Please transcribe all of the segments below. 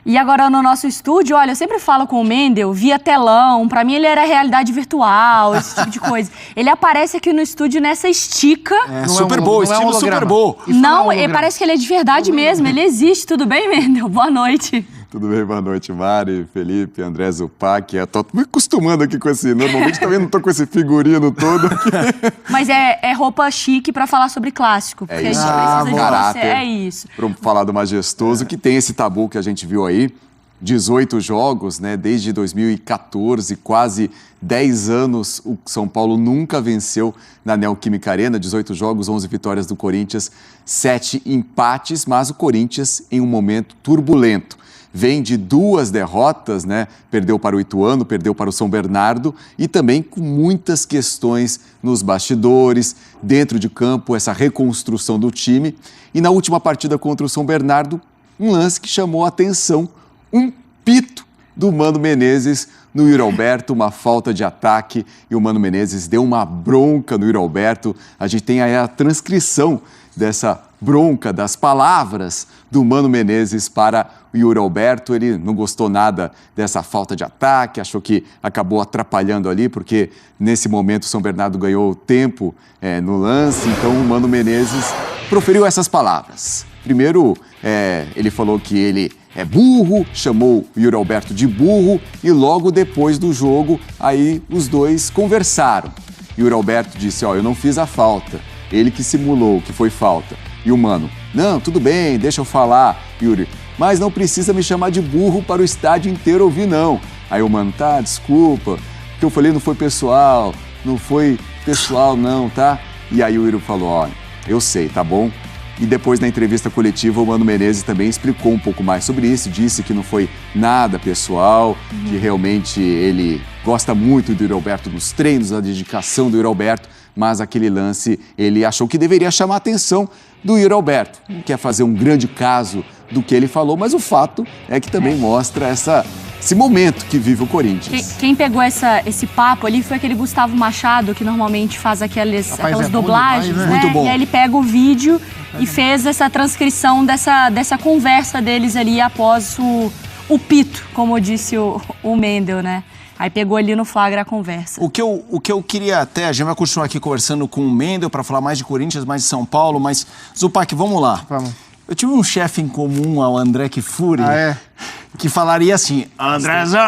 E agora no nosso estúdio, olha, eu sempre falo com o Mendel via telão, pra mim ele era realidade virtual, esse tipo de coisa. Ele aparece aqui no estúdio nessa estica. Super Bowl, estilo Super Bowl. Não, parece que ele é de verdade mesmo, ele existe. Tudo bem, Mendel? Boa noite. Tudo bem, boa noite, Mari, Felipe, André Zupac. Eu tô me acostumando aqui com esse... Normalmente também não tô com esse figurino todo aqui. Mas é roupa chique pra falar sobre clássico. Porque É isso, a gente precisa de caráter. você. É isso. Para falar do majestoso, que tem esse tabu que a gente viu aí. 18 jogos, né? Desde 2014, quase 10 anos, o São Paulo nunca venceu na Neoquímica Arena. 18 jogos, 11 vitórias do Corinthians, 7 empates, mas o Corinthians em um momento turbulento. Vem de 2 derrotas, né? Perdeu para o Ituano, perdeu para o São Bernardo e também com muitas questões nos bastidores, dentro de campo, essa reconstrução do time. E na última partida contra o São Bernardo, um lance que chamou a atenção, um pito do Mano Menezes no Yuri Alberto, uma falta de ataque e o Mano Menezes deu uma bronca no Yuri Alberto. A gente tem aí a transcrição dessa bronca, das palavras do Mano Menezes para o Yuri Alberto. Ele não gostou nada dessa falta de ataque, achou que acabou atrapalhando ali, porque nesse momento o São Bernardo ganhou tempo no lance, então o Mano Menezes proferiu essas palavras. Primeiro, ele falou que ele é burro, chamou o Yuri Alberto de burro e logo depois do jogo, aí os dois conversaram. Yuri Alberto disse, eu não fiz a falta, ele que simulou que foi falta. E o Mano, não, tudo bem, deixa eu falar, Yuri, mas não precisa me chamar de burro para o estádio inteiro ouvir, não. Aí o Mano, tá, desculpa, o que eu falei não foi pessoal não, tá? E aí o Yuri falou, eu sei, tá bom? E depois, na entrevista coletiva, o Mano Menezes também explicou um pouco mais sobre isso, disse que não foi nada pessoal, que realmente ele gosta muito do Yuri Alberto nos treinos, da dedicação do Yuri Alberto, mas aquele lance ele achou que deveria chamar a atenção do Yuri Alberto. Não quer fazer um grande caso do que ele falou, mas o fato é que também mostra esse momento que vive o Corinthians. Quem pegou esse papo ali foi aquele Gustavo Machado, que normalmente faz aquelas dublagens, demais, né? Muito bom. E aí ele pega o vídeo e fez essa transcrição dessa conversa deles ali após o pito, como disse o Mendel, né? Aí pegou ali no flagra a conversa. O que eu queria até, a gente vai continuar aqui conversando com o Mendel para falar mais de Corinthians, mais de São Paulo, mas, Zupac, vamos lá. Vamos. Eu tive um chefe em comum ao André Kfouri, que falaria assim, Andrezão!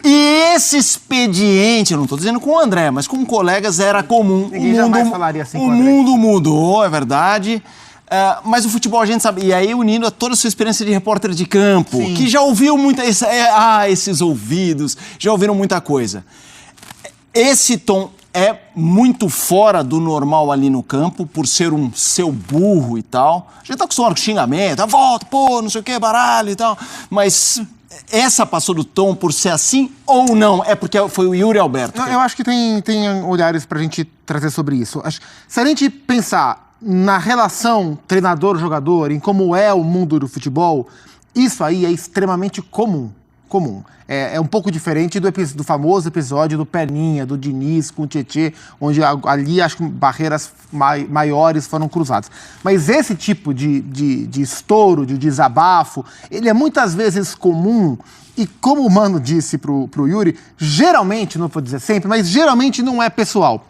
E esse expediente, eu não estou dizendo com o André, mas com colegas era comum. Ninguém jamais falaria assim com o André. O mundo mudou, é verdade. Mas o futebol a gente sabe, e aí unindo a toda a sua experiência de repórter de campo, Sim. que já ouviu esses ouvidos, já ouviram muita coisa. Esse tom é muito fora do normal ali no campo, por ser um seu burro e tal. A gente tá acostumado com xingamento, volta, não sei o que, baralho e tal. Mas essa passou do tom por ser assim ou não? É porque foi o Yuri Alberto? Eu acho que tem olhares pra gente trazer sobre isso. Se a gente pensar na relação treinador-jogador, em como é o mundo do futebol, isso aí é extremamente comum. É um pouco diferente do famoso episódio do Perninha, do Diniz com o Tietê, onde ali acho que barreiras maiores foram cruzadas. Mas esse tipo de estouro, de desabafo, ele é muitas vezes comum e, como o Mano disse pro Yuri, geralmente, não vou dizer sempre, mas geralmente não é pessoal.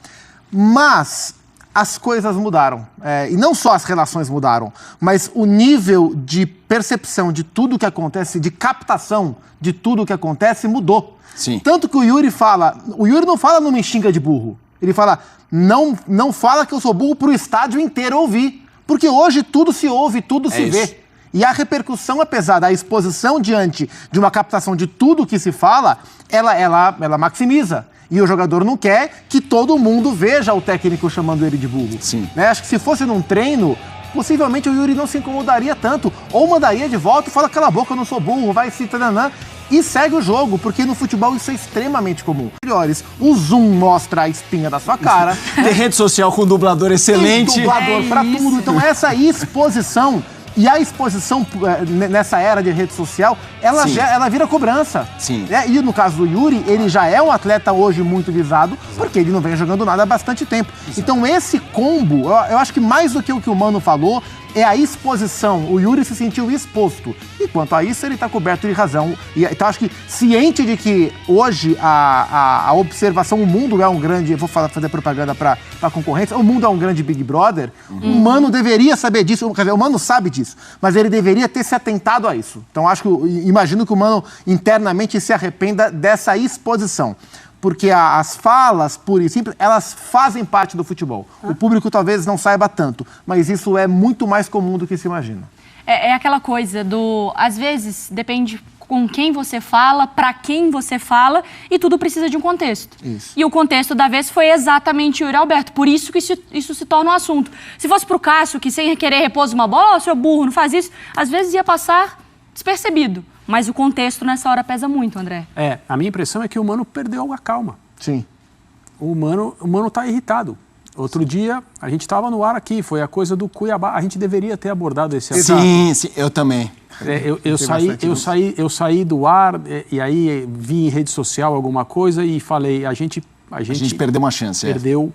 Mas as coisas mudaram. E não só as relações mudaram, mas o nível de percepção de tudo que acontece, de captação de tudo que acontece, mudou. Sim. Tanto que o Yuri não fala não me xinga de burro. Ele fala, não fala que eu sou burro pro estádio inteiro ouvir. Porque hoje tudo se ouve, tudo se vê. E a repercussão, apesar da exposição diante de uma captação de tudo que se fala, ela maximiza. E o jogador não quer que todo mundo veja o técnico chamando ele de burro. Sim. Acho que se fosse num treino, possivelmente o Yuri não se incomodaria tanto. Ou mandaria de volta e fala, cala a boca, eu não sou burro, vai se tananã. E segue o jogo, porque no futebol isso é extremamente comum. Melhores, o Zoom mostra a espinha da sua cara. Tem rede social com dublador excelente. Tem dublador pra tudo. Então essa exposição... E a exposição nessa era de rede social, ela vira cobrança. Sim. E no caso do Yuri, ele já é um atleta hoje muito visado, porque ele não vem jogando nada há bastante tempo. Exato. Então esse combo, eu acho que mais do que o Mano falou, é a exposição. O Yuri se sentiu exposto. E quanto a isso, ele está coberto de razão. Então, acho que, ciente de que hoje a observação, o mundo é um grande... Eu vou fazer propaganda para a concorrência. O mundo é um grande Big Brother. O Mano deveria saber disso. Quer dizer, o Mano sabe disso. Mas ele deveria ter se atentado a isso. Então, imagino que o Mano internamente se arrependa dessa exposição. Porque as falas, pura e simples, elas fazem parte do futebol. O público talvez não saiba tanto, mas isso é muito mais comum do que se imagina. É aquela coisa do... Às vezes, depende com quem você fala, para quem você fala, e tudo precisa de um contexto. Isso. E o contexto da vez foi exatamente o Yuri Alberto. Por isso que isso se torna um assunto. Se fosse pro Cássio, que sem querer repousa uma bola, seu burro, não faz isso, às vezes ia passar despercebido. Mas o contexto nessa hora pesa muito, André. A minha impressão é que o Mano perdeu a calma. Sim. O Mano tá irritado. Outro dia, a gente estava no ar aqui, foi a coisa do Cuiabá. A gente deveria ter abordado esse assunto. Sim, eu também. Eu saí do ar e aí vi em rede social alguma coisa e falei, a gente perdeu uma chance. Perdeu,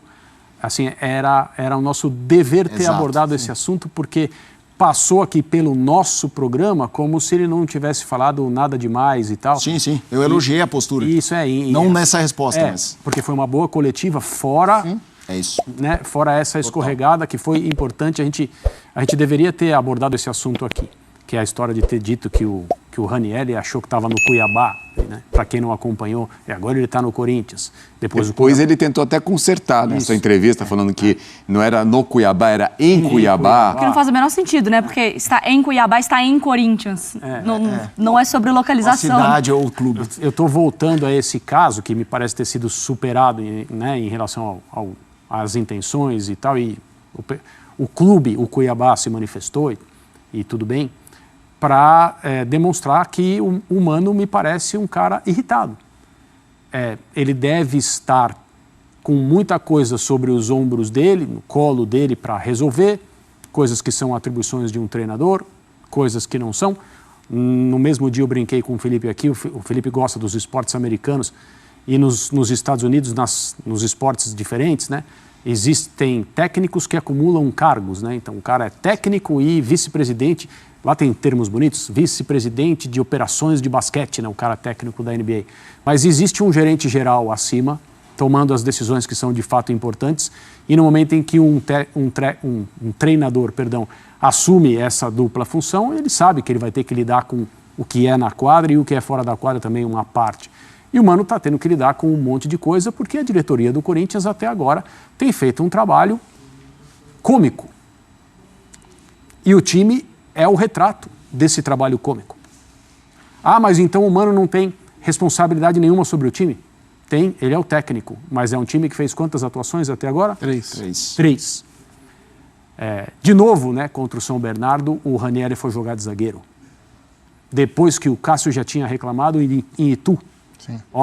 assim, era o nosso dever ter abordado esse assunto, porque passou aqui pelo nosso programa como se ele não tivesse falado nada demais e tal. Sim, eu elogiei a postura. Isso não nessa resposta, mas... Porque foi uma boa coletiva, fora... Sim. É isso. Né, fora essa escorregada que foi importante, a gente deveria ter abordado esse assunto aqui, que é a história de ter dito que o Ranieri achou que estava no Cuiabá, né? Para quem não acompanhou, agora ele está no Corinthians. Depois ele tentou até consertar nessa entrevista, falando que não era no Cuiabá, era em Cuiabá. Que não faz o menor sentido, né? Porque está em Cuiabá, está em Corinthians. Não é sobre localização. A cidade ou o clube. Eu estou voltando a esse caso, que me parece ter sido superado, né, em relação às intenções e tal, e o clube, o Cuiabá, se manifestou e tudo bem, para demonstrar que o Mano me parece um cara irritado. Ele deve estar com muita coisa sobre os ombros dele, no colo dele para resolver, coisas que são atribuições de um treinador, coisas que não são. No mesmo dia eu brinquei com o Felipe aqui, o Felipe gosta dos esportes americanos, e nos Estados Unidos, nos esportes diferentes, né, existem técnicos que acumulam cargos, né? Então o cara é técnico e vice-presidente. Lá tem termos bonitos, vice-presidente de operações de basquete, né, o cara técnico da NBA. Mas existe um gerente geral acima, tomando as decisões que são de fato importantes, e no momento em que um treinador, assume essa dupla função, ele sabe que ele vai ter que lidar com o que é na quadra e o que é fora da quadra também, uma parte. E o Mano está tendo que lidar com um monte de coisa, porque a diretoria do Corinthians até agora tem feito um trabalho cômico. E o time é o retrato desse trabalho cômico. Mas então o Mano não tem responsabilidade nenhuma sobre o time? Tem, ele é o técnico, mas é um time que fez quantas atuações até agora? Três. De novo, né, contra o São Bernardo, o Ranieri foi jogar de zagueiro. Depois que o Cássio já tinha reclamado em Itu.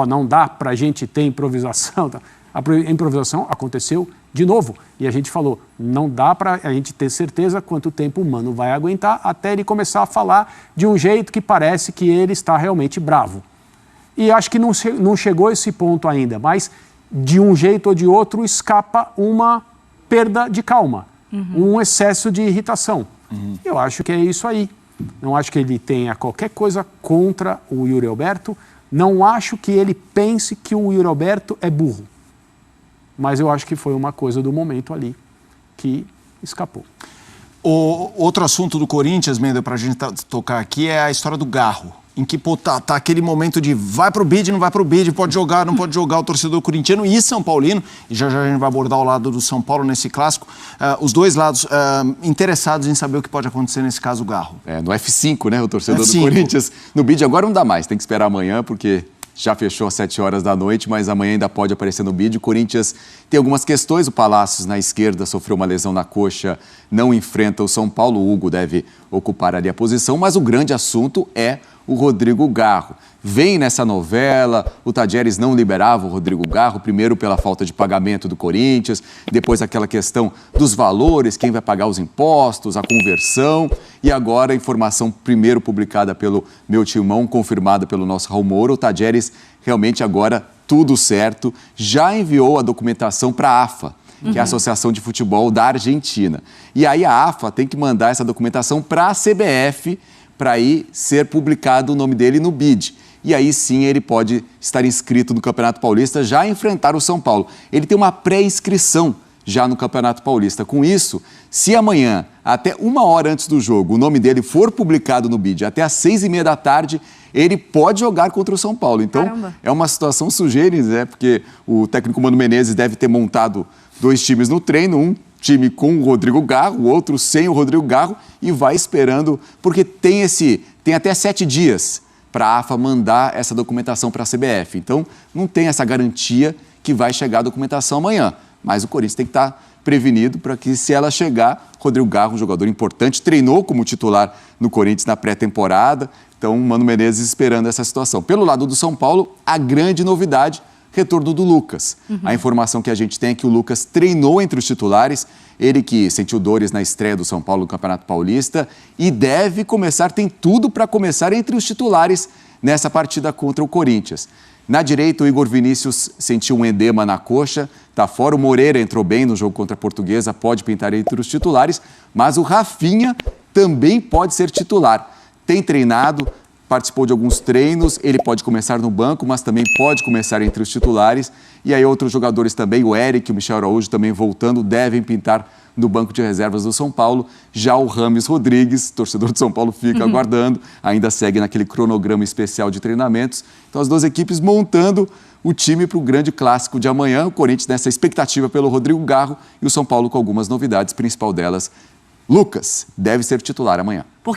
Não dá para a gente ter improvisação. A improvisação aconteceu de novo. E a gente falou, não dá para a gente ter certeza quanto tempo o Mano vai aguentar até ele começar a falar de um jeito que parece que ele está realmente bravo. E acho que não chegou a esse ponto ainda, mas de um jeito ou de outro escapa uma perda de calma, um excesso de irritação. Eu acho que é isso aí. Não acho que ele tenha qualquer coisa contra o Yuri Alberto. Não acho que ele pense que o Yuri Alberto é burro. Mas eu acho que foi uma coisa do momento ali que escapou. Outro assunto do Corinthians, Mendel, para a gente tocar aqui, é a história do Garro. Em que tá aquele momento de vai pro bid, não vai pro bid, pode jogar, não pode jogar, o torcedor corintiano e São Paulino, e já a gente vai abordar o lado do São Paulo nesse clássico, os dois lados interessados em saber o que pode acontecer nesse caso Garro. No F5, né, o torcedor do Corinthians. No bid agora não dá mais, tem que esperar amanhã, porque já fechou às 7 horas da noite, mas amanhã ainda pode aparecer no bid. O Corinthians tem algumas questões, o Palácios na esquerda sofreu uma lesão na coxa, não enfrenta o São Paulo, o Hugo deve ocupar ali a posição, mas o grande assunto é o Rodrigo Garro. Vem nessa novela, o Tadieres não liberava o Rodrigo Garro, primeiro pela falta de pagamento do Corinthians, depois aquela questão dos valores, quem vai pagar os impostos, a conversão, e agora a informação primeiro publicada pelo Meu Timão, confirmada pelo nosso Raul Moura, o Tadieres realmente agora tudo certo, já enviou a documentação para a AFA. que é a Associação de Futebol da Argentina. E aí a AFA tem que mandar essa documentação para a CBF para aí ser publicado o nome dele no BID. E aí sim ele pode estar inscrito no Campeonato Paulista, já enfrentar o São Paulo. Ele tem uma pré-inscrição já no Campeonato Paulista. Com isso, se amanhã, até 1 hora antes do jogo, o nome dele for publicado no BID, até às 6h30 da tarde, ele pode jogar contra o São Paulo. Então, Caramba. é uma situação sugênita, né? Porque o técnico Mano Menezes deve ter montado 2 times no treino, um time com o Rodrigo Garro, o outro sem o Rodrigo Garro, e vai esperando, porque tem até 7 dias para a AFA mandar essa documentação para a CBF. Então, não tem essa garantia que vai chegar a documentação amanhã. Mas o Corinthians tem que estar prevenido para que, se ela chegar, Rodrigo Garro, um jogador importante, treinou como titular no Corinthians na pré-temporada. Então, Mano Menezes esperando essa situação. Pelo lado do São Paulo, a grande novidade, retorno do Lucas. A informação que a gente tem é que o Lucas treinou entre os titulares, ele que sentiu dores na estreia do São Paulo no Campeonato Paulista e deve começar, tem tudo para começar entre os titulares nessa partida contra o Corinthians. Na direita, o Igor Vinícius sentiu um edema na coxa, está fora. O Moreira entrou bem no jogo contra a Portuguesa, pode pintar entre os titulares, mas o Rafinha também pode ser titular. Tem treinado, participou de alguns treinos, ele pode começar no banco, mas também pode começar entre os titulares. E aí outros jogadores também, o Eric, o Michel Araújo também voltando, devem pintar no banco de reservas do São Paulo. Já o Rames Rodrigues, torcedor de São Paulo, fica aguardando, ainda segue naquele cronograma especial de treinamentos. Então as 2 equipes montando o time para o grande clássico de amanhã. O Corinthians nessa expectativa pelo Rodrigo Garro e o São Paulo com algumas novidades, principal delas, Lucas deve ser titular amanhã.